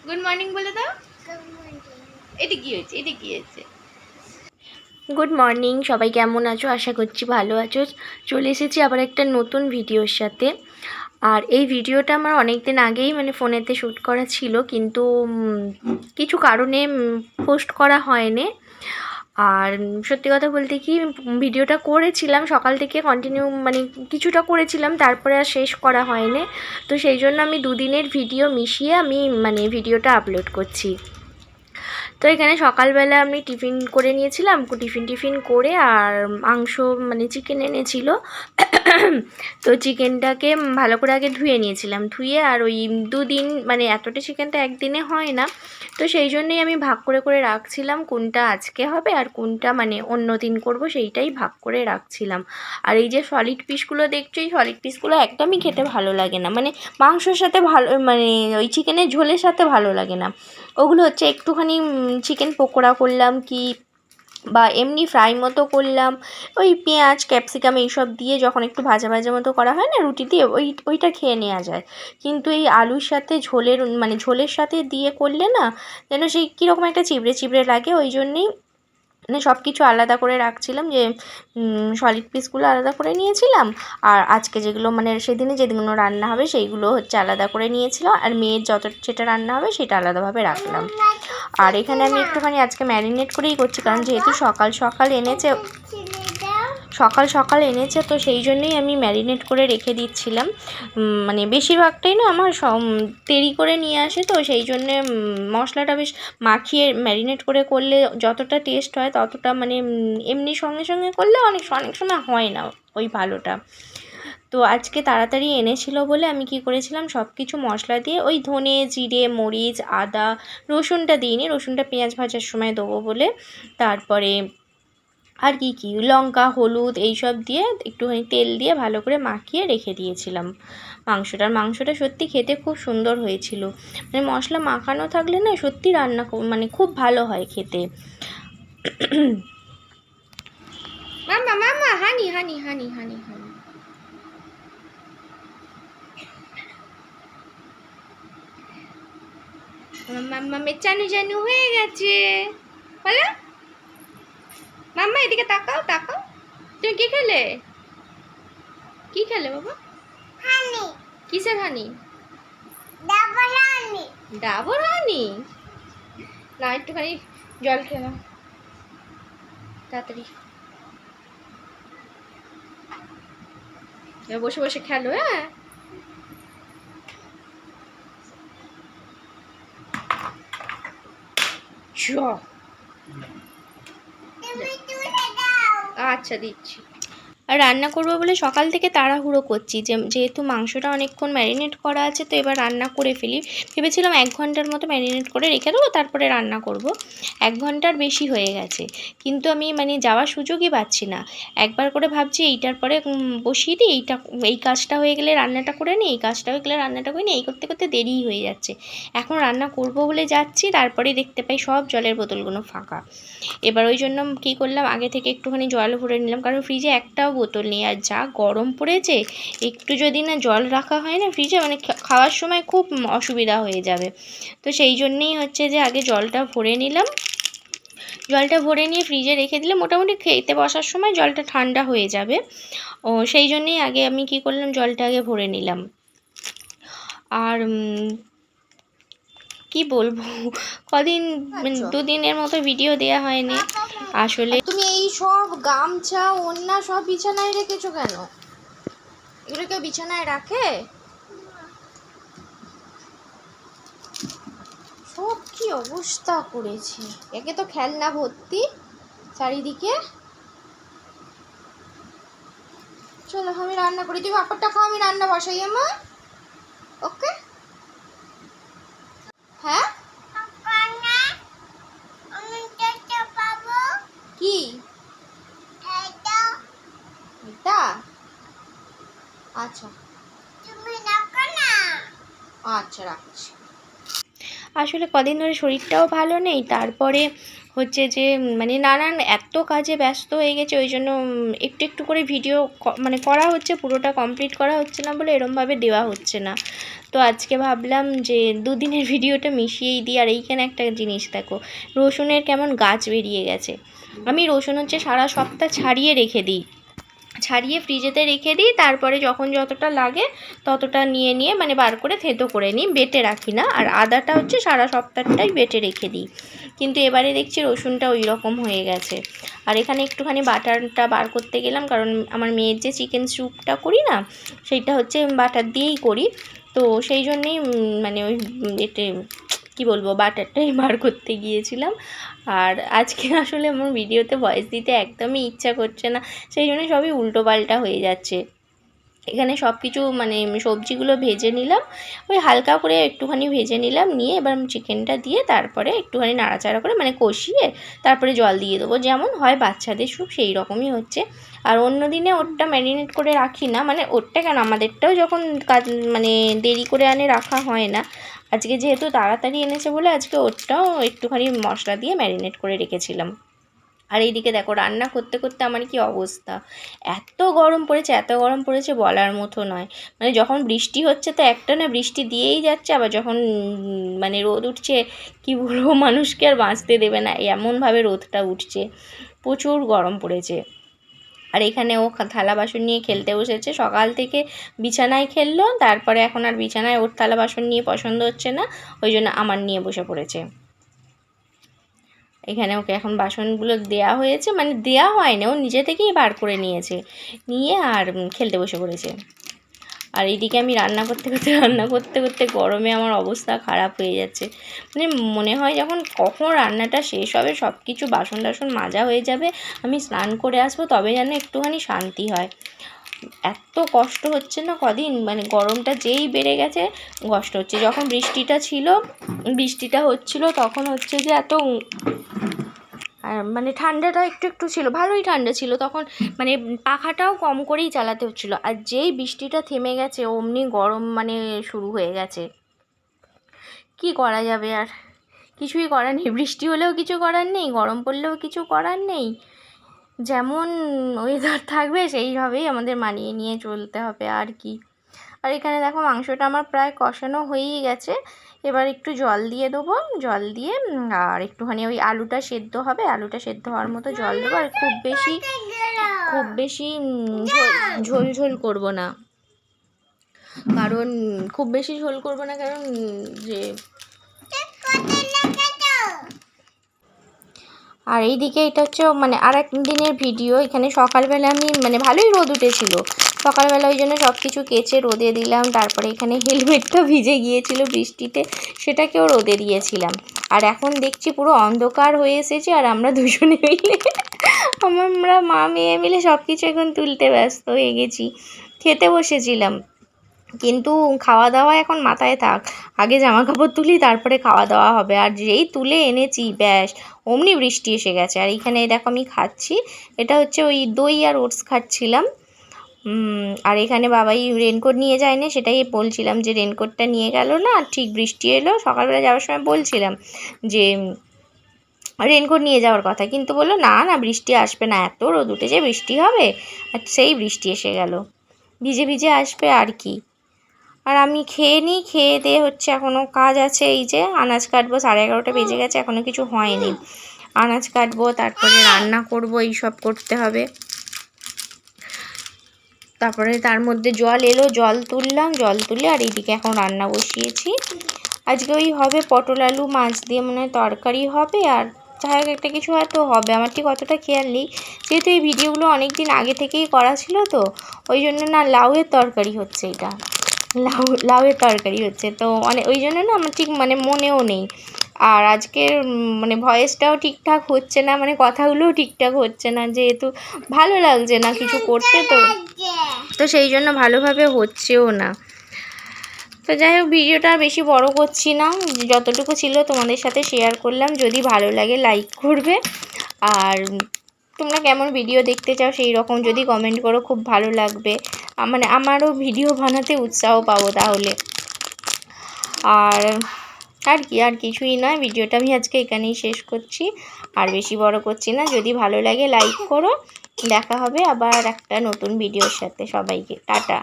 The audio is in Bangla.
গুড মর্নিং বলে দাও। এটা কি হয়েছে, এটা কি হয়েছে? গুড মর্নিং, সবাই কেমন আছো? আশা করছি ভালো আছো। চলে এসেছি আবার একটা নতুন ভিডিওর সাথে। আর এই ভিডিওটা আমার অনেক দিন আগেই ফোনেতে শ্যুট করা ছিল, কিন্তু কিছু কারণে পোস্ট করা হয়নি। আর সত্যি কথা বলতে কি, ভিডিওটা করেছিলাম সকাল থেকে কন্টিনিউ, কিছুটা করেছিলাম, তারপরে আর শেষ করা হয়নি। তো সেই জন্য আমি দুদিনের ভিডিও মিশিয়ে আমি ভিডিওটা আপলোড করছি। তো এখানে সকালবেলা আমি টিফিন করে নিয়েছিলাম, টিফিন করে আর মাংস চিকেন এনেছিল। তো চিকেনটাকে ভালো করে আগে ধুয়ে নিয়েছিলাম, ধুয়ে আর ওই দুদিন এতটা চিকেন তো একদিনে হয় না, তো সেই জন্যই আমি ভাগ করে করে রাখছিলাম কোনটা আজকে হবে আর কোনটা অন্য দিন করব, সেইটাই ভাগ করে রাখছিলাম। আর এই যে সলিড পিসগুলো দেখছো, এই সলিড পিসগুলো একদমই খেতে ভালো লাগে না, মাংসের সাথে ভালো ওই চিকেনের ঝোলের সাথে ভালো লাগে না। ওগুলো হচ্ছে একটুখানি চিকেন পকোড়া করলাম কি বা এমনি ফ্রাই মতো করলাম, ওই পেঁয়াজ ক্যাপসিকাম এইসব দিয়ে যখন একটু ভাজা ভাজা মতো করা হয় না রুটি দিয়ে, ওইটা খেয়ে নেওয়া যায়। কিন্তু এই আলুর সাথে ঝোলের সাথে দিয়ে করলে না যেন সেই কীরকম একটা চিবড়ে চিবড়ে লাগে, ওই জন্যেই সব কিছু আলাদা করে রাখছিলাম, যে সলিড পিসগুলো আলাদা করে নিয়েছিলাম, আর আজকে যেগুলো সেদিনে যেদিনগুলো রান্না হবে সেইগুলো হচ্ছে আলাদা করে নিয়েছিলাম, আর মেয়ের যেটা রান্না হবে সেটা আলাদাভাবে রাখলাম। আর এখানে আমি একটুখানি আজকে ম্যারিনেট করেই করছি, কারণ যেহেতু সকাল সকাল এনেছে তো সেই জন্যই আমি ম্যারিনেট করে রেখে দিচ্ছিলাম। বেশিরভাগটাই না আমার দেরি করে নিয়ে আসে, তো সেই জন্যে মশলাটা বেশ মাখিয়ে ম্যারিনেট করে করলে যতটা টেস্ট হয় ততটা এমনি সঙ্গে সঙ্গে করলে অনেক সময় হয় না ওই ভালোটা। তো আজকে তাড়াতাড়ি এনেছিল বলে আমি কি করেছিলাম, সব কিছু মশলা দিয়ে ওই ধনে জিরে মরিচ আদা, রসুনটা দিইনি, রসুনটা পেঁয়াজ ভাজার সময় দেবো বলে, তারপরে আর কি লঙ্কা হলুদ এইসব দিয়ে একটুখানি তেল দিয়ে ভালো করে মাখিয়ে রেখে দিয়েছিলাম মাংসটা সত্যি খেতে খুব সুন্দর হয়েছিল। মশলা মাখানো থাকলে না সত্যি রান্না খুব ভালো হয় খেতে। মামা মামা হানি হানি হানি হানি হানি মাম্মা জানু জানু হয়ে গেছে, বলো মাম্মা এদিকে তাকাও তাকাও। তুমি কি খেলে বাবা? হানি। কিসের হানি? ডাবর হানি। ডাবর হানি না, একটুখানি জল খেয়ে নাও তাড়াতাড়ি, বসে বসে খেলো। হ্যাঁ আচ্ছা দিচ্ছি। আর রান্না করবো বলে সকাল থেকে তাড়াহুড়ো করছি, যেহেতু মাংসটা অনেকক্ষণ ম্যারিনেট করা আছে, তো এবার রান্না করে ফেলি। ভেবেছিলাম 1 ঘন্টার মতো ম্যারিনেট করে রেখে দেবো, তারপরে রান্না করব। 1 ঘন্টার বেশি হয়ে গেছে, কিন্তু আমি যাওয়ার সুযোগই পাচ্ছি না। একবার করে ভাবছি এইটার পরে বসিয়ে দিই, এই কাজটা হয়ে গেলে রান্নাটা করে নিই, এই কাজটা হয়ে গেলে রান্নাটা করে নিই, এই করতে করতে দেরিই হয়ে যাচ্ছে। এখন রান্না করব বলে যাচ্ছি, তারপরে দেখতে পাই সব জলের বোতলগুলো ফাঁকা। এবার ওই জন্য কী করলাম, আগে থেকে একটুখানি জল ভরে নিলাম, কারণ ফ্রিজে একটাও বোতল নেই, আর যা গরম পড়েছে একটু যদি না জল রাখা হয় না ফ্রিজে, খাওয়ার সময় খুব অসুবিধা হয়ে যাবে। তো সেই জন্যেই হচ্ছে যে আগে জলটা ভরে নিলাম, জলটা ভরে নিয়ে ফ্রিজে রেখে দিলে মোটামুটি খেতে বসার সময় জলটা ঠান্ডা হয়ে যাবে। ও সেই জন্যেই আগে আমি কি করলাম, জলটা আগে ভরে নিলাম। আর কি বলবো, কদিন 2 দিনের মতো ভিডিও দেয়া হয়নি আসলে। তুমি এই সব গামছা ওড়না সব বিছানায় রেখেছো কেন? এগুলো কেউ বিছানায় রাখে? সব কি অবস্থা করেছে, একে তো খেলনা ভর্তি চারিদিকে। চলো আমি রান্না করি, তুমি পাপড়টা খাও, আমি রান্না বসাই আমার। ওকে হ্যাঁ কি এটা? আচ্ছা আচ্ছা রাখছি। আসলে কদিন ধরে শরীরটাও ভালো নেই, তারপরে হচ্ছে যে নানান এত কাজে ব্যস্ত হয়ে গেছে, ওই জন্য একটু একটু করে ভিডিও করা হচ্ছে, পুরোটা কমপ্লিট করা হচ্ছে না বলে এরমভাবে দেওয়া হচ্ছে না। তো আজকে ভাবলাম যে দুদিনের ভিডিওটা মিশিয়েই দিই। আর এইখানে একটা জিনিস দেখো, রসুনের কেমন গাছ বেরিয়ে গেছে। আমি রসুন হচ্ছে সারা সপ্তাহ ছাড়িয়ে রেখে দিই, ছাড়িয়ে ফ্রিজেতে রেখে দিই, তারপরে যখন যতটা লাগে ততটা নিয়ে নিয়ে মানে বার করে থেঁতো করে নিই, বেটে রাখি না। আর আদাটা হচ্ছে সারা সপ্তাহটাই বেটে রেখে দিই। কিন্তু এবারে দেখছি রসুনটা ওই রকম হয়ে গেছে। আর এখানে একটুখানি বাটারটা বার করতে গেলাম, কারণ আমার মেয়ের যে চিকেন স্যুপটা করি না, সেইটা হচ্ছে বাটার দিয়েই করি। তো সেই জন্যেই মানে ওই এতে কী বলবো, বাটারটাই বার করতে গিয়েছিলাম। আর আজকে আসলে আমার ভিডিওতে ভয়েস দিতে একদমই ইচ্ছা করছে না, সেই জন্য সবই উল্টোপাল্টা হয়ে যাচ্ছে। এখানে সব কিছু মানে সবজিগুলো ভেজে নিলাম, ওই হালকা করে একটুখানি ভেজে নিলাম, নিয়ে এবার চিকেনটা দিয়ে তারপরে একটুখানি নাড়াচাড়া করে মানে কষিয়ে তারপরে জল দিয়ে দেবো, যেমন হয় বাচ্চাদের স্যুপ সেই রকমই হচ্ছে। আর অন্য দিনে ওরটা ম্যারিনেট করে রাখি না, মানে ওরটা কেন, আমাদেরটাও যখন মানে দেরি করে আনে রাখা হয় না। আজকে যেহেতু তাড়াতাড়ি এনেছে বলে আজকে ওরটাও একটুখানি মশলা দিয়ে ম্যারিনেট করে রেখেছিলাম। আর এইদিকে দেখো রান্না করতে করতে আমার কি অবস্থা, এত গরম পড়েছে, এত গরম পড়েছে বলার মতো নয়। মানে যখন বৃষ্টি হচ্ছে তো একটা না বৃষ্টি দিয়েই যাচ্ছে, আবার যখন মানে রোদ উঠছে কি বলবো, মানুষকে আর বাঁচতে দেবে না এমনভাবে রোদটা উঠছে, প্রচুর গরম পড়েছে। আর এখানে ও থালা বাসন নিয়ে খেলতে বসেছে, সকাল থেকে বিছানায় খেললো, তারপরে এখন আর বিছানায় ওর থালা বাসন নিয়ে পছন্দ হচ্ছে না, ওই জন্য আমার নিয়ে বসে পড়েছে। এখানে ওকে এখন বাসনগুলো দেয়া হয়েছে, মানে দেয়া হয়নি, ও নিজে থেকেই বার করে নিয়েছে, নিয়ে আর খেলতে বসে পড়েছে। আর এইদিকে আমি রান্না করতে করতে গরমে আমার অবস্থা খারাপ হয়ে যাচ্ছে। মানে মনে হয় যখন কখন রান্নাটা শেষ হবে, সব কিছু বাসন টাসন মাজা হয়ে যাবে, আমি স্নান করে আসবো, তবে যেন একটুখানি শান্তি হয়। এত কষ্ট হচ্ছে না কদিন, মানে গরমটা যেই বেড়ে গেছে কষ্ট হচ্ছে। যখন বৃষ্টিটা হচ্ছিল তখন হচ্ছে যে এত আর মানে ঠান্ডাটা একটু একটু ছিল, ভালোই ঠান্ডা ছিল তখন, মানে পাখাটাও কম করেই চালাতে হচ্ছিলো। আর যেই বৃষ্টিটা থেমে গেছে অমনি গরম মানে শুরু হয়ে গেছে। কি করা যাবে, আর কিছুই করার নেই, বৃষ্টি হলেও কিছু করার নেই, গরম পড়লেও কিছু করার নেই, যেমন ওয়েদার থাকবে সেইভাবেই আমাদের মানিয়ে নিয়ে চলতে হবে আর কি। আর এখানে দেখো মাংসটা আমার প্রায় কষানো হয়েই গেছে, এবার একটু জল দিয়ে দেবো, জল দিয়ে আর একটুখানি ওই আলুটা সেদ্ধ হবে, আলুটা সেদ্ধ হওয়ার মতো জল দেবো। আর খুব বেশি ঝোল ঝোল করবো না, কারণ কারণ যে আর এইদিকে এটা হচ্ছে মানে আর এক দিনের ভিডিও। এখানে সকালবেলা আমি মানে ভালোই রোদ উঠেছিল, সকালবেলা ওই জন্য সব কিছু কেচে রোদে দিলাম। তারপরে এখানে হেলমেটটা ভিজে গিয়েছিল বৃষ্টিতে, সেটাকেও রোদে দিয়েছিলাম। আর এখন দেখছি পুরো অন্ধকার হয়ে এসেছে, আর আমরা দুজনে মিলে আমরা মা মেয়ে মিলে সব কিছু এখন তুলতে ব্যস্ত হয়ে গেছি। খেতে বসেছিলাম, কিন্তু খাওয়া দাওয়া এখন মাথায় থাক, আগে জামা কাপড় তুলি তারপরে খাওয়া দাওয়া হবে। আর যেই তুলে এনেছি ব্যাস অমনি বৃষ্টি এসে গেছে। আর এইখানে দেখো আমি খাচ্ছি, এটা হচ্ছে ওই দই আর ওটস খাচ্ছিলাম। আর এখানে বাবাই রেনকোট নিয়ে যায়নি, সেটাই বলছিলাম যে রেনকোটটা নিয়ে গেল না, ঠিক বৃষ্টি এলো। সকালবেলা যাওয়ার সময় বলছিলাম যে রেনকোট নিয়ে যাওয়ার কথা, কিন্তু বললো না না বৃষ্টি আসবে না, এত রোদ উঠেছে বৃষ্টি হবে, আর সেই বৃষ্টি এসে গেল, ভিজে ভিজে আসবে আর কি। আর আমি খেয়ে নিই, খেয়ে দিয়ে হচ্ছে এখনও কাজ আছে, এই যে আনাজ কাটবো, 11:30 বেজে গেছে, এখনও কিছু হয়নি। আনাজ কাটবো, তারপরে রান্না করব, এইসব করতে হবে। তারপরে তার মধ্যে জল এলো, জল তুললাম, জল তুলে আর এইদিকে এখন রান্না বসিয়েছি। আজকে ওই হবে পটল আলু মাছ দিয়ে মনে হয় তরকারি হবে, আর যাই হোক একটা কিছু হয়তো হবে, আমার ঠিক অতটা খেয়াল নেই, যেহেতু এই ভিডিওগুলো অনেক দিন আগে থেকেই করা ছিল, তো ওই জন্য না লাউয়ের তরকারি হচ্ছে, এটা লাউয়ের তরকারি হচ্ছে, তো ওই জন্য না আমার ঠিক মানে মনেও নেই। আর আজকের মানে ভয়েসটাও ঠিকঠাক হচ্ছে না, মানে কথাগুলোও ঠিকঠাক হচ্ছে না, যেহেতু ভালো লাগছে না কিছু করতে, তো সেই জন্য ভালোভাবে হচ্ছেও না। তো যাই হোক ভিডিওটা বেশি বড় করছি না, যতটুকু ছিল তোমাদের সাথে শেয়ার করলাম। যদি ভালো লাগে লাইক করবে, আর তোমরা কেমন ভিডিও দেখতে চাও সেই রকম যদি কমেন্ট করো খুব ভালো লাগবে, মানে আমারও ভিডিও বানাতে উৎসাহ পাবো তাহলে। আর কিছুই নয়, ভিডিওটা আমি আজকে এখানেই শেষ করছি, আর বেশি বড় করছি না। যদি ভালো লাগে লাইক করো, দেখা হবে আবার একটা নতুন ভিডিওর সাথে। সবাইকে টাটা।